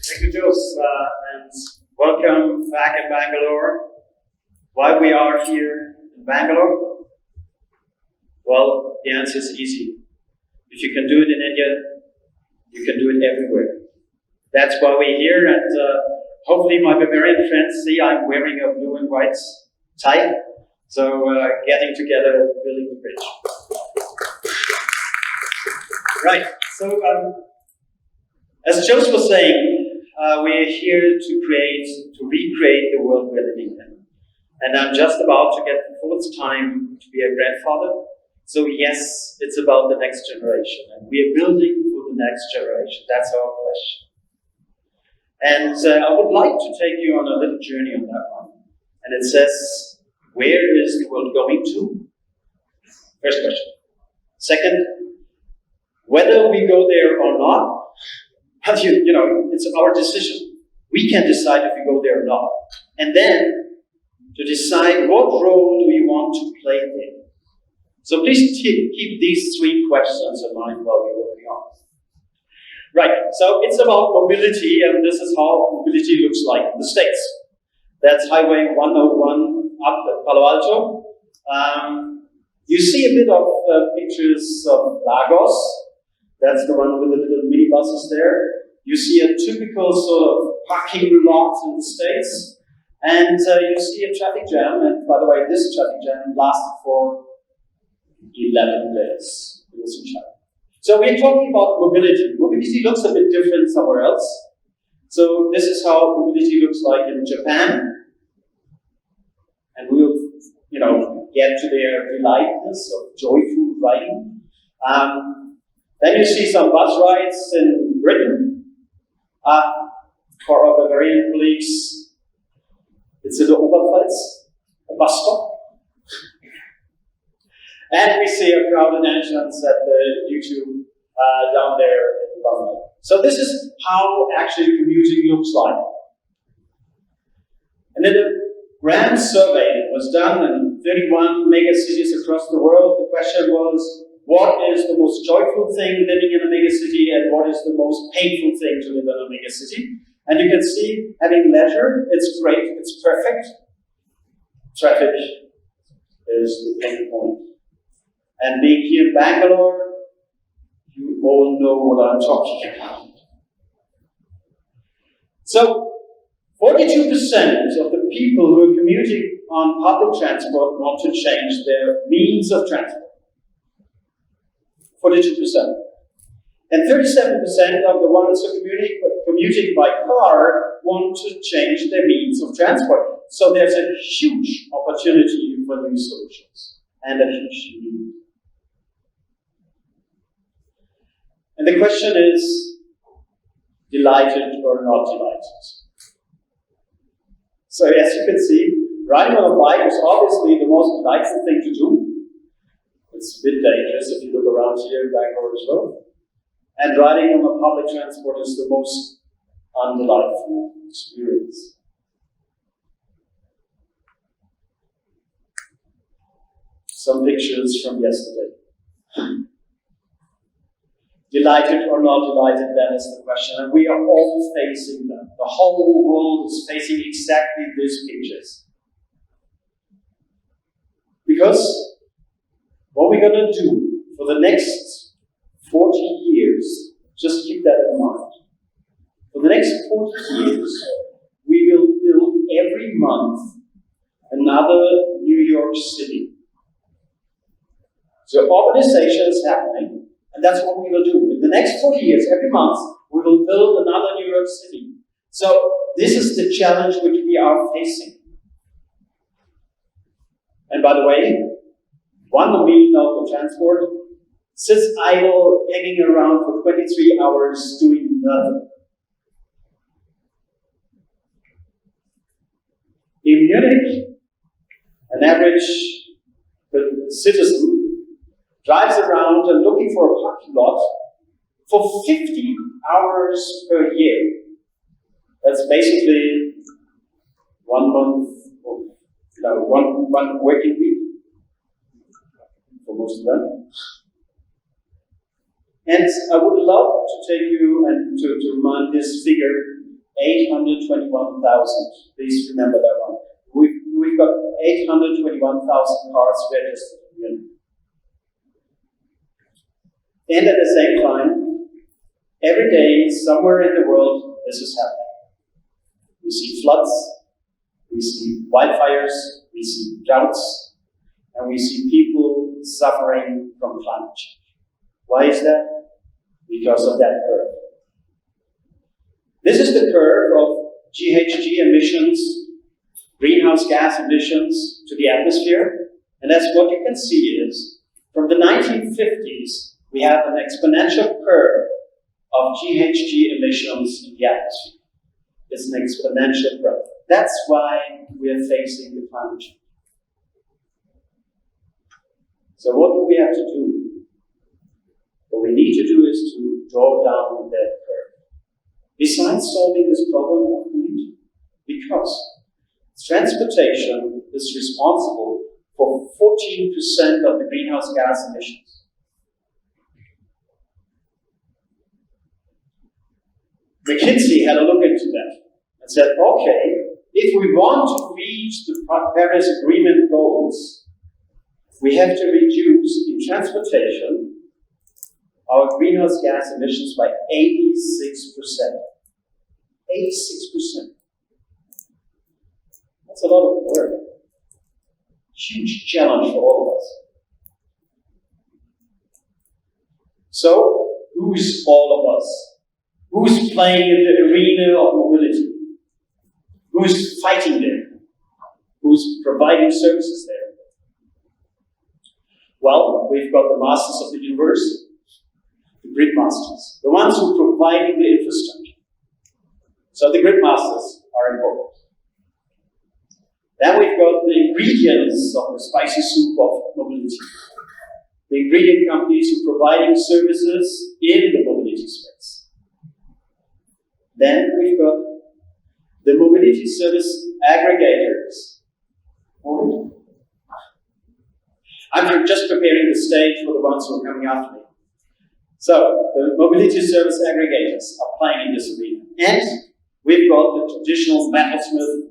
Thank you, Jules, and welcome back in Bangalore. Why we are here in Bangalore? Well, the answer is easy. If you can do it in India, you can do it everywhere. That's why we're here, and hopefully my Bavarian friends see I'm wearing a blue and white tie. So getting together, building the bridge. Right, so as Jules was saying, we're here to recreate the world we're living in. And I'm just about to get the fullest time to be a grandfather. So yes, it's about the next generation. And we are building for the next generation. That's our question. And I would like to take you on a little journey on that one. And it says, where is the world going to? First question. Second, whether we go there or not, it's our decision. We can decide if we go there or not. And then, to decide what role do we want to play there. So please keep these three questions in mind while we're working on. Right, so it's about mobility, and this is how mobility looks like in the States. That's Highway 101 up at Palo Alto. You see a bit of pictures of Lagos. That's the one with the little minibuses there. You see a typical sort of parking lot in the States. And you see a traffic jam, and by the way, this traffic jam lasted for 11 days. It was in China. So we're talking about mobility. Mobility looks a bit different somewhere else. So this is how mobility looks like in Japan. And we'll, get to their delightness of joyful riding. Then you see some bus rides in Britain. For our Bavarian colleagues, it's in the Oberpfalz, a bus stop. And we see a crowded entrance at the YouTube down there at the bottom. So this is how actually commuting looks like. And then a grand survey was done in 31 mega cities across the world. The question was, what is the most joyful thing living in a mega city, and what is the most painful thing to live in a mega city? And you can see, having leisure, it's great, it's perfect. Traffic is the pain point. And being here in Bangalore, you all know what I'm talking about. So, 42% of the people who are commuting on public transport want to change their means of transport. 42%. And 37% of the ones who are commuting by car want to change their means of transport. So there's a huge opportunity for new solutions and a huge need. And the question is, delighted or not delighted? So as you can see, riding on a bike is obviously the most delightful thing to do. It's a bit dangerous if you look around here in Bangalore as well. And riding on a public transport is the most undelightful experience. Some pictures from yesterday. Delighted or not delighted, that is the question. And we are all facing them. The whole world is facing exactly these pictures. Because what we're going to do for the next 40 years, just keep that in mind. For the next 40 years, we will build every month another New York City. So urbanization is happening, and that's what we will do. In the next 40 years, every month, we will build another New York City. So this is the challenge which we are facing. And by the way, 1 million of the transport sits idle, hanging around for 23 hours doing nothing. In Munich, an average citizen drives around and looking for a parking lot for 50 hours per year. That's basically 1 month, one working week for most of them. And I would love to take you and to remind this figure 821,000. Please remember that one. We've got 821,000 cars registered in Munich. And at the same time, every day, somewhere in the world, this is happening. We see floods, we see wildfires, we see droughts, and we see people suffering from climate change. Why is that? Because of that curve. This is the curve of GHG emissions, greenhouse gas emissions to the atmosphere, and that's what you can see is, from the 1950s, we have an exponential curve of GHG emissions in the atmosphere. It's an exponential growth. That's why we are facing the climate change. So what do we have to do? What we need to do is to draw down that curve. Besides solving this problem of pollution, because transportation is responsible for 14% of the greenhouse gas emissions. McKinsey had a look into that and said, okay, if we want to reach the Paris Agreement goals, we have to reduce in transportation our greenhouse gas emissions by 86%. 86%. That's a lot of work. Huge challenge for all of us. So, who's all of us? Who's playing in the arena of mobility? Who's fighting there? Who's providing services there? Well, we've got the masters of the universe, the grid masters, the ones who are providing the infrastructure. So the grid masters are important. Then we've got the ingredients of the spicy soup of mobility. The ingredient companies who are providing services in the mobility space. Then we've got the mobility service aggregators. I'm just preparing the stage for the ones who are coming after me. So, the mobility service aggregators are playing in this arena. And we've got the traditional metalsmith,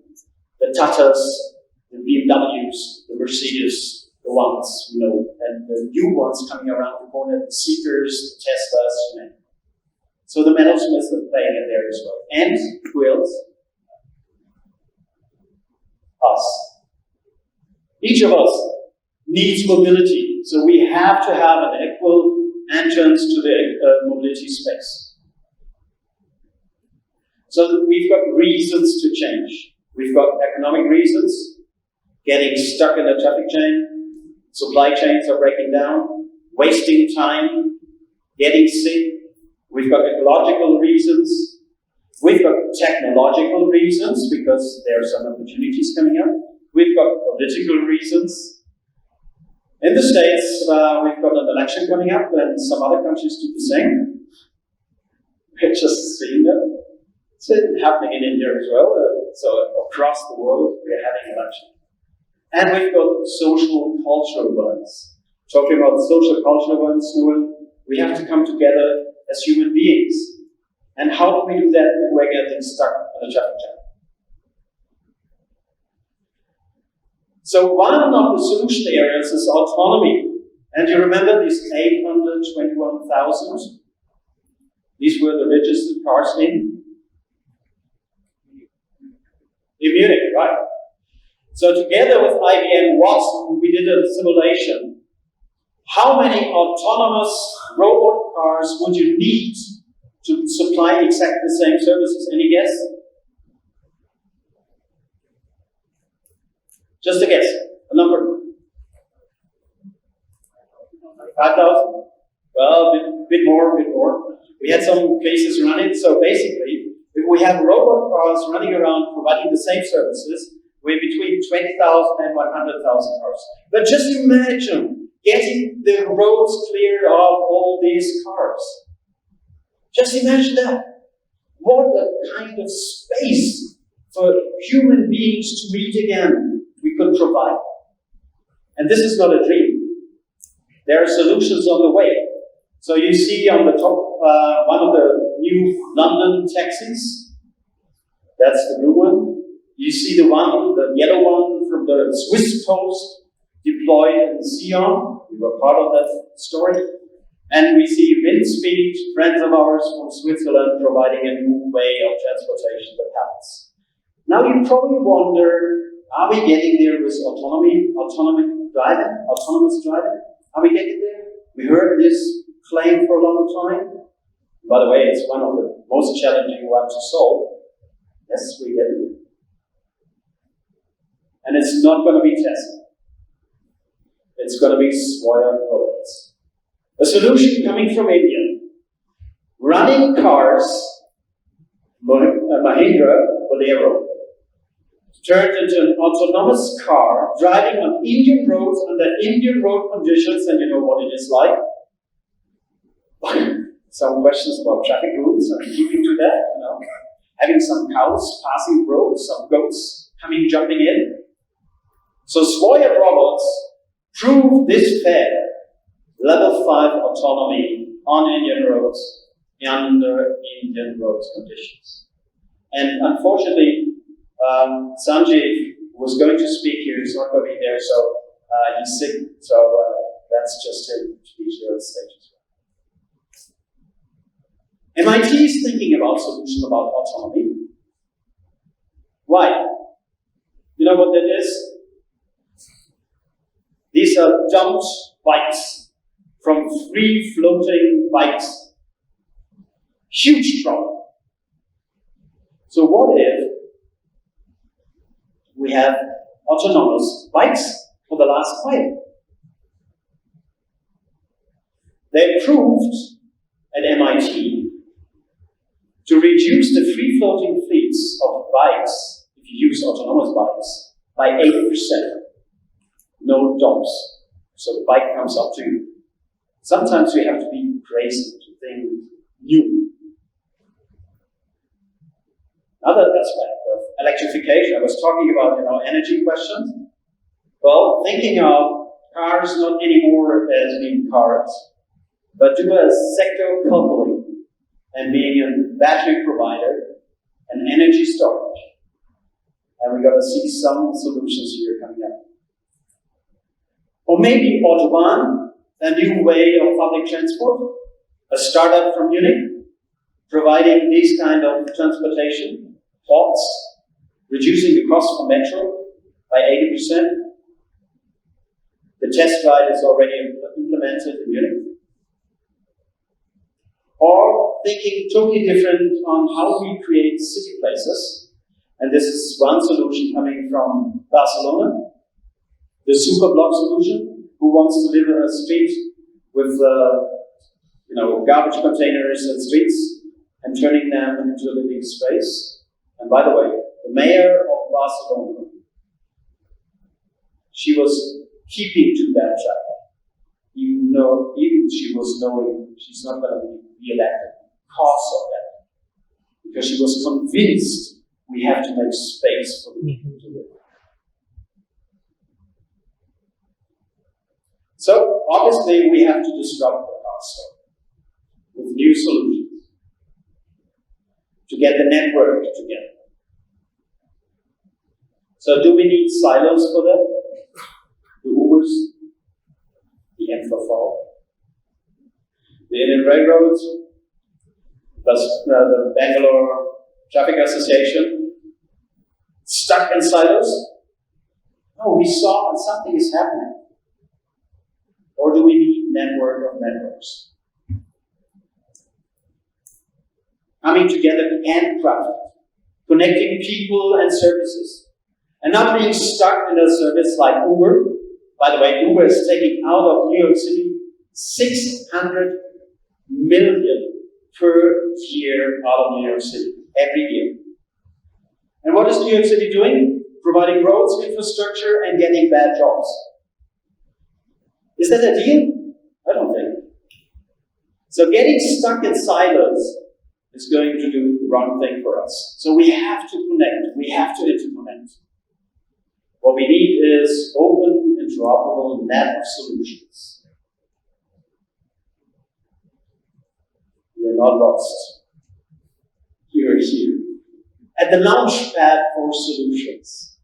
the Tatas, the BMWs, the Mercedes, the ones, and the new ones coming around the corner, the Seekers, the Teslas, you know. So the metalsmiths are playing in there as well. And who else? Us. Each of us needs mobility, so we have to have an equal entrance to the mobility space. So we've got reasons to change. We've got economic reasons, getting stuck in a traffic jam, supply chains are breaking down, wasting time, getting sick. We've got ecological reasons. We've got technological reasons because there are some opportunities coming up. We've got political reasons. In the States, we've got an election coming up, and some other countries do the same. We're just seeing that. It's happening in India as well. So across the world, we're having elections. And we've got social cultural ones. Talking about social cultural ones, we have to come together as human beings. And how do we do that if we're getting stuck in a traffic jam? So one of the solution areas is autonomy. And you remember these 821,000? These were the registered cars in Munich, right? So together with IBM Watson, we did a simulation. How many autonomous robot cars would you need to supply exactly the same services? Any guess? Just a guess, a number. 5,000? Well, a bit more. We had some cases running, so basically, if we have robot cars running around providing the same services, we're between 20,000 and 100,000 cars. But just imagine getting the roads cleared of all these cars. Just imagine that. What a kind of space for human beings to meet again we could provide. And this is not a dream. There are solutions on the way. So you see on the top one of the new London taxis. That's the blue one. You see the yellow one from the Swiss coast deployed in Sion. We were part of that story. And we see Windspeed, friends of ours from Switzerland, providing a new way of transportation, the pallets. Now you probably wonder, are we getting there with autonomous driving? Are we getting there? We heard this claim for a long time. By the way, it's one of the most challenging ones to solve. Yes, we get it. And it's not going to be Tesla. It's going to be Svoya robots. A solution coming from India. Running cars, Mahindra Bolero, turned into an autonomous car driving on Indian roads under Indian road conditions, and you know what it is like. Some questions about traffic rules, and keeping to that, you know. Having some cows passing roads, some goats jumping in. So Svoya robots proved this fair, level 5 autonomy on Indian roads under Indian road conditions. And unfortunately, Sanjeev was going to speak here, he's not going to be there, so he's sick, so that's just him to be here on stage as well. MIT is thinking about solutions about autonomy. Why? You know what that is? These are dumped bikes from free floating bikes. Huge problem. So what if we have autonomous bikes for the last mile? They proved at MIT to reduce the free-floating fleets of bikes, if you use autonomous bikes, by 80%. No dumps. So the bike comes up to you. Sometimes we have to be crazy to think new. Another aspect of electrification, I was talking about energy questions. Well, thinking of cars not anymore as being cars, but do a sector coupling and being a battery provider and energy storage. And we're going to see some solutions here coming up. Or maybe Autobahn, a new way of public transport, a startup from Munich, providing these kind of transportation, ports, reducing the cost for metro by 80%. The test ride is already implemented in Munich. Or thinking totally different on how we create city places. And this is one solution coming from Barcelona. The Superblock solution, who wants to live in a street with garbage containers and streets and turning them into a living space. And by the way, the mayor of Barcelona, she was keeping to that chapter, even she was knowing she's not going to be elected because of that. Because she was convinced we have to make space for the people to live. So, obviously, we have to disrupt the car stock with new solutions to get the network together. So, do we need silos for that? The Ubers, the MVV, the Indian Railroads, the Bangalore Traffic Association, stuck in silos? No, we saw that something is happening. Or do we need network of networks? Coming together and traffic, connecting people and services, and not being stuck in a service like Uber. By the way, Uber is taking out of New York City 600 million per year out of New York City, every year. And what is New York City doing? Providing roads, infrastructure, and getting bad jobs. Is that a deal? I don't think. So getting stuck in silos is going to do the wrong thing for us. So we have to connect, we have to interconnect. What we need is open, interoperable net of solutions. You're not lost. You're here. at the launch pad for solutions.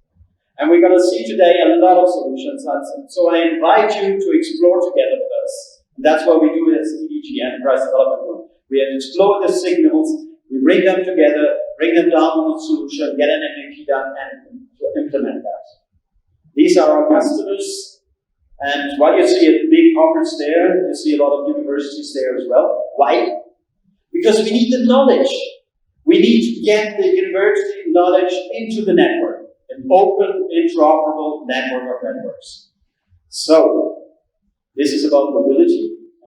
And we're going to see today a lot of solutions. And so I invite you to explore together with us. And that's what we do as EDG Enterprise Development Group. We explore the signals, we bring them together, bring them down to the solution, get an MVP done, and implement that. These are our customers. And while you see a big conference there, you see a lot of universities there as well. Why? Because we need the knowledge. We need to get the university knowledge into the network, an open, interoperable network of networks. So, this is about mobility.